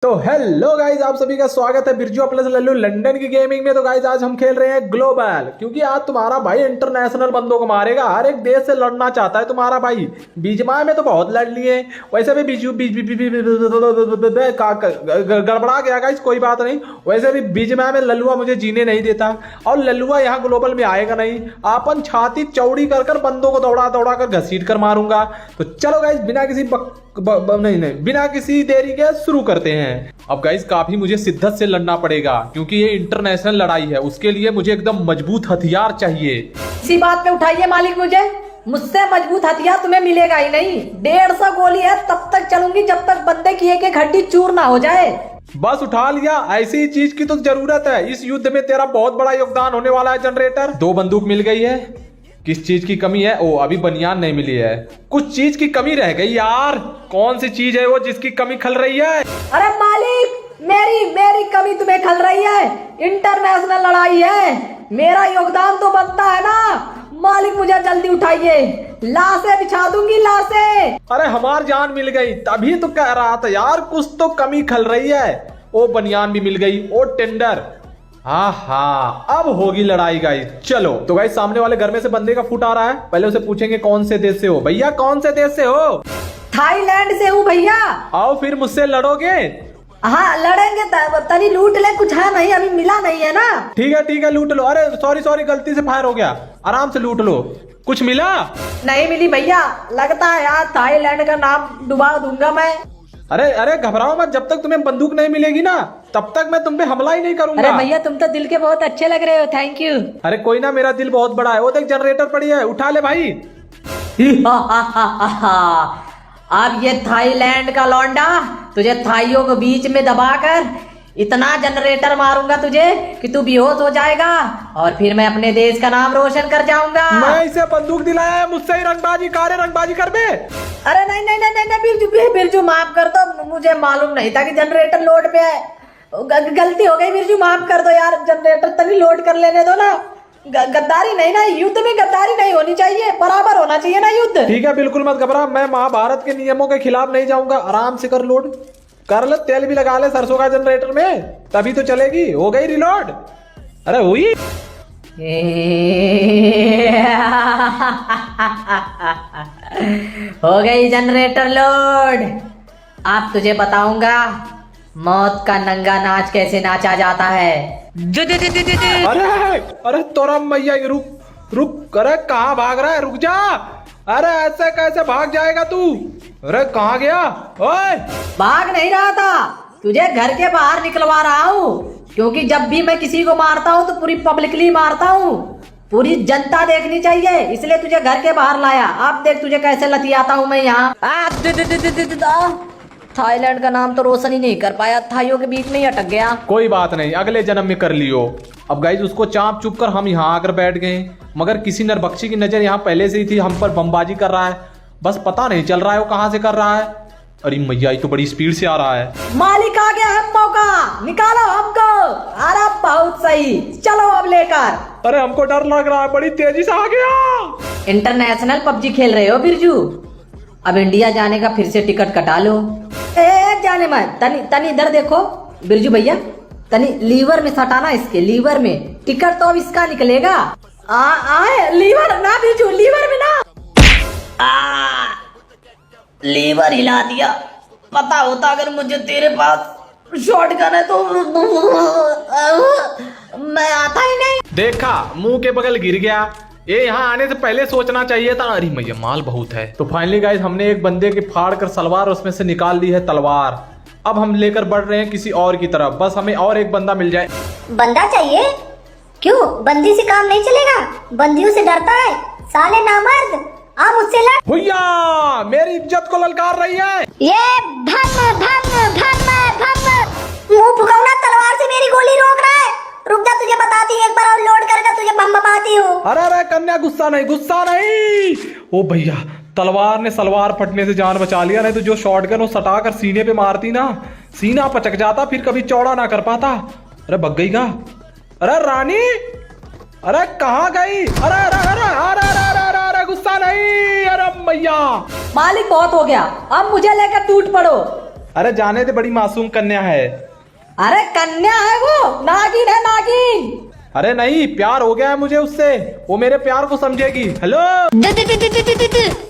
तो hello guys, आप सभी का स्वागत है बिरजू प्लस लल्लू लंदन की गेमिंग में। तो गाइज आज हम खेल रहे हैं ग्लोबल, क्योंकि आज तुम्हारा भाई इंटरनेशनल बंदों को मारेगा। हर एक देश से लड़ना चाहता है तुम्हारा भाई। बीजमाय में तो बहुत लड़ लिए, वैसे भी बीजू गड़बड़ा गया गाइज, कोई बात नहीं। वैसे भी बीजमाय में लल्लुआ मुझे जीने नहीं देता, और लल्लुआ यहाँ ग्लोबल में आएगा नहीं। अपन छाती चौड़ी कर बंदों को दौड़ा दौड़ा कर घसीट कर मारूंगा। तो चलो गाइज बिना किसी बिना किसी देरी के शुरू करते हैं। अब गाइस काफी मुझे शिद्दत से लड़ना पड़ेगा, क्योंकि ये इंटरनेशनल लड़ाई है। उसके लिए मुझे एकदम मजबूत हथियार चाहिए। इसी बात पे उठाइए मालिक, मुझसे मजबूत हथियार तुम्हें मिलेगा ही नहीं। 150 गोली है, तब तक चलूंगी जब तक बंदे की एक हड्डी चूर ना हो जाए। बस उठा लिया, ऐसी चीज की तो जरूरत है। इस युद्ध में तेरा बहुत बड़ा योगदान होने वाला है जनरेटर। 2 बंदूक मिल गई है। किस चीज की कमी है? ओ अभी बनियान नहीं मिली है, कुछ चीज की कमी रह गई यार। कौन सी चीज है वो जिसकी कमी खल रही है? अरे मालिक, मेरी कमी तुम्हें खल रही है। इंटरनेशनल लड़ाई है, मेरा योगदान तो बनता है ना। मालिक मुझे जल्दी उठाइए, लाशें बिछा दूंगी लाशें। अरे हमार जान मिल गई, तभी तो कह रहा था यार कुछ तो कमी खल रही है। ओ बनियान भी मिल गई, ओ टेंडर। हाँ अब होगी लड़ाई गाइस। चलो तो गाइस सामने वाले घर में से बंदे का फुट आ रहा है। पहले उसे पूछेंगे कौन से देश से हो। भैया कौन से देश से हो? थाईलैंड से हूँ भैया। आओ फिर मुझसे लड़ोगे? हाँ लड़ेंगे, तनी लूट ले, कुछ है नहीं, अभी मिला नहीं है ना। ठीक है लूट लो। अरे सॉरी गलती से फायर हो गया, आराम से लूट लो। कुछ मिला? नहीं मिली भैया, लगता है यार थाईलैंड का नाम डुबा दूंगा मैं। अरे घबराओ मत, जब तक तुम्हें बंदूक नहीं मिलेगी ना तब तक मैं तुम पे हमला ही नहीं करूंगा। अरे भैया तुम तो दिल के बहुत अच्छे लग रहे हो, थैंक यू। अरे कोई ना, मेरा दिल बहुत बड़ा है। वो देख जनरेटर पड़ी है, उठा ले भाई। अब ये थाईलैंड का लौंडा तुझे थाइयों के बीच में दबाकर इतना जनरेटर मारूंगा तुझे कि तू बेहोश हो जाएगा, और फिर मैं अपने देश का नाम रोशन कर जाऊंगा। मैं इसे बंदूक दिलाया है, मुझसे ही रंगबाजी कर बे। अरे नहीं बिरजू माफ कर दो, मुझे मालूम नहीं था कि जनरेटर लोड पे है। गलती हो गई बिरजू, माफ कर दो यार। जनरेटर तभी लोड कर लेने दो ना। गद्दारी नहीं ना, युद्ध में गद्दारी नहीं होनी चाहिए, बराबर होना चाहिए ना युद्ध। ठीक है बिल्कुल मत घबरा, मैं महाभारत के नियमों के खिलाफ नहीं जाऊंगा। आराम से कर लोड, कर ले, तेल भी लगा ले सरसों का जनरेटर में, तभी तो चलेगी। हो गई रिलोड? अरे हुई। हो गई जनरेटर लोड। अब तुझे बताऊंगा मौत का नंगा नाच कैसे नाचा जाता है। अरे तोरा मैया, रुक। अरे कहाँ भाग रहा है? रुक जा। अरे ऐसे कैसे भाग जाएगा तू? अरे कहाँ गया? ओए भाग नहीं रहा था, तुझे घर के बाहर निकलवा रहा हूँ, क्योंकि जब भी मैं किसी को मारता हूँ तो पूरी पब्लिकली मारता हूँ, पूरी जनता देखनी चाहिए, इसलिए तुझे घर के बाहर लाया। अब देख तुझे कैसे लतियाता हूँ मैं यहाँ। थाईलैंड का नाम तो रोशन ही नहीं कर पाया, थाइयों के बीच में ही अटक गया। कोई बात नहीं, अगले जन्म में कर लियो। अब गाइज उसको चाप चुप कर हम यहाँ आकर बैठ गए, मगर किसी नरबख्शी की नजर यहाँ पहले से ही थी। हम पर बमबाजी कर रहा है, बस पता नहीं चल रहा है वो कहाँ से कर रहा है। अरे मैया, ये तो बड़ी स्पीड से आ रहा है। मालिक आ गया है, मौका निकालो हमको। अरे बहुत सही, चलो अब लेकर। अरे हमको डर लग रहा है, बड़ी तेजी से आ गया। इंटरनेशनल पबजी खेल रहे हो बिरजू? अब इंडिया जाने का फिर से टिकट कटा लो। जाने मत, तनी इधर देखो बिरजू भैया, तनी लीवर में सटाना, इसके लीवर में। टिकट तो अब इसका निकलेगा। लीवर ना बिरजू, लीवर में ना। लीवर हिला दिया। पता होता अगर मुझे तेरे पास शॉटगन है तो मैं आता ही नहीं। देखा, मुंह के बगल गिर गया। ये यहाँ आने से पहले सोचना चाहिए था। अरे मैया, माल बहुत है। तो फाइनली गाइस हमने एक बंदे की फाड़ कर सलवार उसमें से निकाल ली है तलवार। अब हम लेकर बढ़ रहे हैं किसी और की तरफ, बस हमें और एक बंदा मिल जाए। बंदा चाहिए? क्यों, बंदी से काम नहीं चलेगा? बंदियों से डरता है साले नामर्द, आप मुझसे लड़। भैया मेरी इज्जत को ललकार रही है। ये धम मुंह फुकाऊंगा, तलवार से मेरी गोली रोक रहा है। रुक जा, तुझे बताती हूँ, एक बार और लोड करके तुझे बम बमाती हूँ। अरे कन्या, गुस्सा नहीं। ओ भैया, तलवार ने सलवार फटने से जान बचा लिया, नहीं तो जो शॉटगन वो सटा कर सीने पे मारती ना, सीना पचक जाता, फिर कभी चौड़ा ना कर पाता। अरे भग गई का? अरे रानी, अरे कहाँ गई? अरे गुस्सा नहीं। अरे मैया, मालिक बहुत हो गया, अब मुझे लेकर टूट पड़ो। अरे जाने दे, बड़ी मासूम कन्या है। अरे कन्या है वो, नागिन है नागिन। अरे नहीं, प्यार हो गया है मुझे उससे, वो मेरे प्यार को समझेगी। हेलो।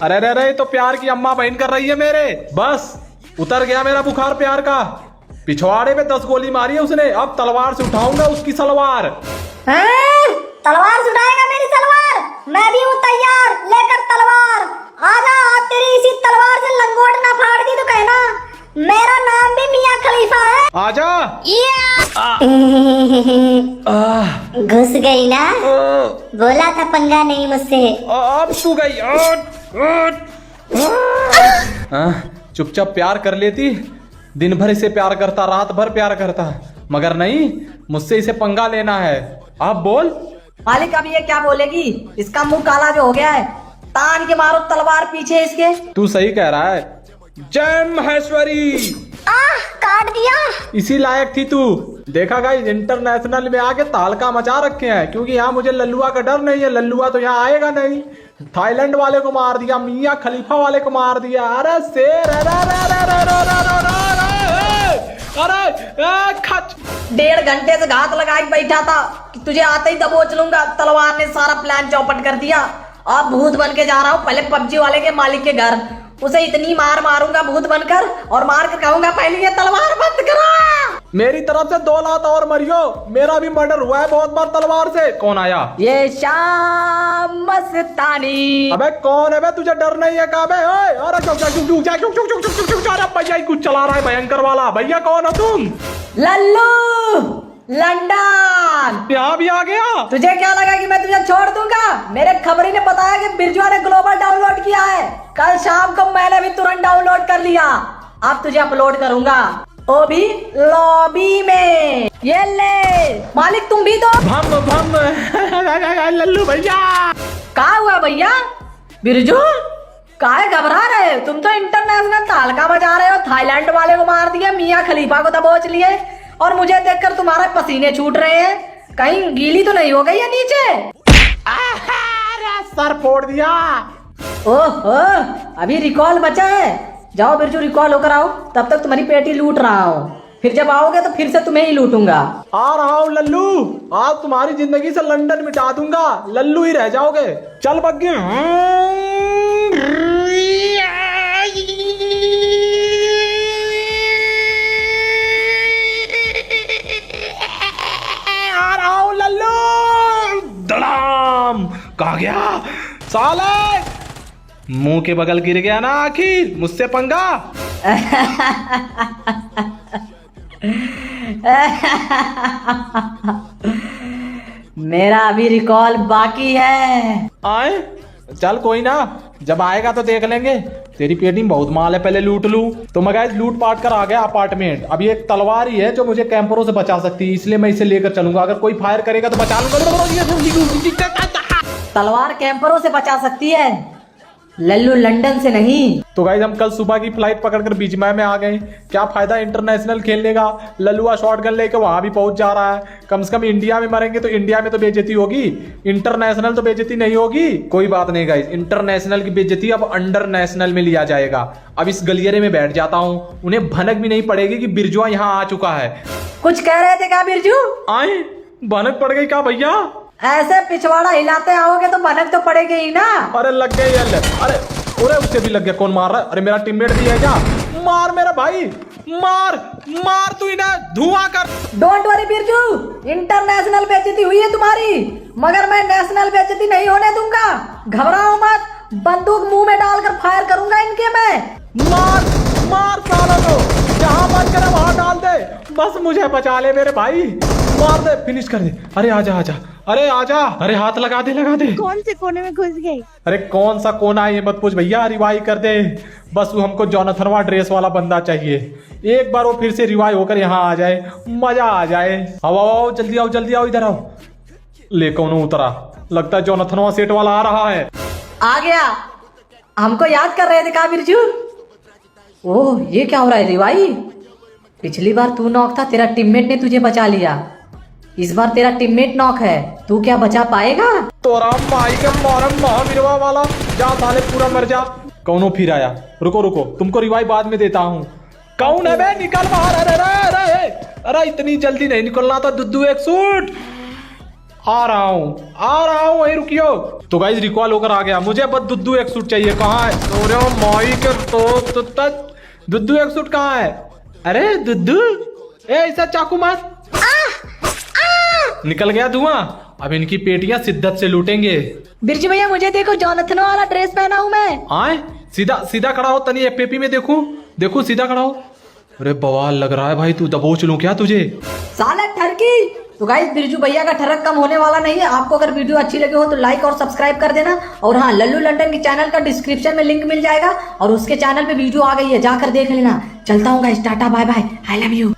अरे अरे अरे, तो प्यार की अम्मा बहन कर रही है मेरे। बस उतर गया मेरा बुखार प्यार का। पिछवाड़े पे 10 गोली मारी है उसने, अब तलवार से उठाऊंगा उसकी सलवार। तलवार से उठाएगा मेरी सलवार? मैं भी हूँ तैयार, लेकर तलवार। आजा, आज तेरी इसी तलवार से लंगोट ना फाड़ दी तो कहना मेरा नाम भी मियां खलीफा है। आजा। घुस गई ना? बोला था पंगा नहीं मुझसे। अब तू गई। चुपचाप प्यार कर लेती, दिन भर इसे प्यार करता, रात भर प्यार करता, मगर नहीं, मुझसे इसे पंगा लेना है। अब बोल। मालिक अभी ये क्या बोलेगी? इसका मुंह काला जो हो गया है, तान के मारो तलवार पीछे इसके। तू सही कह रहा है। जय महेश्वरी। काट दिया। इसी लायक थी तू। देखा गाइस, इंटरनेशनल में आके तालका मचा रखे हैं, क्योंकि यहाँ मुझे लल्लुआ का डर नहीं है। लल्लुआ तो यहाँ आएगा नहीं। थाईलैंड वाले को मार दिया, मियां खलीफा वाले को मार दिया। अरे शेर, अरे खच। 1.5 घंटे से घात लगा के बैठा था कि तुझे आते ही दबोच लूंगा। तलवार ने सारा प्लान चौपट कर दिया। अब भूत बन के जा रहा हूँ पहले पबजी वाले के मालिक के घर। उसे इतनी मार मारूंगा भूत बनकर, और मार कर कहूंगा पहले ये तलवार बंद करा। मेरी तरफ से 2 लात और मरियो, मेरा भी मर्डर हुआ है बहुत बार तलवार से। कौन आया? ये शाम मस्तानी। अबे कौन है बे? तुझे डर नहीं है का बे? अरे भैया कुछ चला रहा है भयंकर वाला। भैया कौन हो तुम? लल्लू लंदन। यहाँ भी आ गया। तुझे क्या लगा कि मैं तुझे छोड़ दूंगा? मेरे खबरी ने बताया कि बिरजुआ ने ग्लोबल डाउनलोड किया है। कल शाम को मैंने भी तुरंत डाउनलोड कर लिया। अब तुझे अपलोड करूंगा, वो भी लॉबी में। ये ले मालिक, तुम भी दो। भम भम। लल्लू भैया। क्या हुआ भैया? बिरजू काहे घबरा रहे? तुम तो इंटरनेशनल तालका बजा रहे हो। थाईलैंड वाले को मार दिया, मियां खलीफा को दबोच लिए, और मुझे देखकर तुम्हारे पसीने छूट रहे हैं। कहीं गीली तो नहीं हो गई है नीचे? सर फोड़ दिया। ओहो, अभी रिकॉल बचा है। जाओ बिरजू, रिकॉल होकर आओ। तब तक तुम्हारी पेटी लूट रहा हूँ, फिर जब आओगे तो फिर से तुम्हें ही लूटूंगा। आ रहा हूँ लल्लू, आज तुम्हारी जिंदगी से लंदन मिटा दूंगा। लल्लू ही रह जाओगे। चल बग्गे। आ रहा हूँ लल्लू। दड़ाम। कहाँ गया साले? मुंह के बगल गिर गया ना आखिर। मुझसे पंगा। मेरा अभी रिकॉल बाकी है। आए? चल कोई ना, जब आएगा तो देख लेंगे। तेरी पेटी में बहुत माल है, पहले लूट लूं। तो मैं गाइस लूट पाट कर आ गया अपार्टमेंट। अभी एक तलवार ही है जो मुझे कैंपरों से बचा सकती है, इसलिए मैं इसे लेकर चलूंगा। अगर कोई फायर करेगा तो बचा लूंगा। तलवार कैंपरों से बचा सकती है, लल्लू लंदन से नहीं। तो गाइस हम कल सुबह की फ्लाइट पकड़कर बीजमय में आ गए। क्या फायदा इंटरनेशनल खेलने का? लल्लुआ शॉटगन लेके वहां भी पहुंच जा रहा है। कम से कम इंडिया में मरेंगे तो इंडिया में तो बेइज्जती होगी, इंटरनेशनल तो बेइज्जती नहीं होगी। कोई बात नहीं गाइस, इंटरनेशनल की बेइज्जती अब अंडर नेशनल में लिया जाएगा। अब इस गलियरे में बैठ जाता हूँ, उन्हें भनक भी नहीं पड़ेगी कि बिरजुआ यहाँ आ चुका है। कुछ कह रहे थे क्या बिरजू? आए? भनक पड़ गई क्या भैया? ऐसे पिछवाड़ा हिलाते आओगे तो भनक तो पड़ेगी ही ना। अरे लग गई। अरे अरे उससे भी लग गया। कौन मार रहा है? अरे मेरा टीममेट भी है क्या? मार मेरा भाई, मार मार। तू इन्हें धुआं कर। डोंट वरी बिरजू, इंटरनेशनल बेइज्जती हुई है तुम्हारी, मगर मैं नेशनल बेइज्जती नहीं होने दूंगा। घबराओ मत, बंदूक मुंह में डालकर फायर करूंगा इनके मैं। मार मार साला को, जहां मन करे वहां डाल दे। बस मुझे बचा ले मेरे भाई, मार दे, फिनिश कर दे। अरे आजा आजा, अरे आजा। अरे हाथ लगा दे लगा दे। कौन से कोने में घुस गई? अरे कौन सा कोना है ये मत पूछ भैया, रिवाइव कर दे। बस वो हमको जोनाथनवा ड्रेस वाला बंदा चाहिए। एक बार वो फिर से रिवाइव होकर यहाँ आ जाए, मजा आ जाए। आओ आओ जल्दी आओ, जल्दी आओ, इधर आओ। ले कौन उतरा? लगता है जोनाथनवा सेट वाला आ रहा है। आ गया। हमको याद कर रहे थे का बिरजू? ओह, ये क्या हो रहा है रिवाइव? पिछली बार तू नॉक था, तेरा टीममेट ने तुझे बचा लिया। इस बार तेरा टीममेट नॉक है, तू क्या बचा पाएगा? तोरा माई के मारम महावीरवा वाला, जा साले पूरा मर जा। कौनो फिर आया। रुको रुको, तुमको रिवाइव बाद में देता हूँ। कौन है बे? निकल बाहर। अरे अरे अरे अरे इतनी जल्दी नहीं निकलना था दुद्दू एक सूट। आ रहा हूँ वही रुकियो। तो गाइस रिकॉल होकर आ गया। मुझे बस दुद्दू एक सूट चाहिए। कहाँ है? अरे माई के तो दुद्दू एक सूट कहाँ है? अरे दुद्दू ऐसा चाकू मार। निकल गया धुआं। अब इनकी पेटियां शिद्दत से लूटेंगे। बिरजू भैया मुझे देखो, जॉनथन वाला ड्रेस पहना हूँ मैं। आए सीधा सीधा खड़ा हो तनी एफपीपी में। देखो सीधा खड़ा हो। अरे बवाल लग रहा है भाई। तू दबोच लूं क्या तुझे? साला ठरकी। तो गाइस बिरजू भैया का ठरक कम होने वाला नहीं है। आपको अगर वीडियो अच्छी लगी हो तो लाइक और सब्सक्राइब कर देना। और हाँ, लल्लू लंदन के चैनल का डिस्क्रिप्शन में लिंक मिल जाएगा और उसके चैनल पे वीडियो आ गई है, जाकर देख लेना। चलता हूँ guys, tata bye bye, I love you.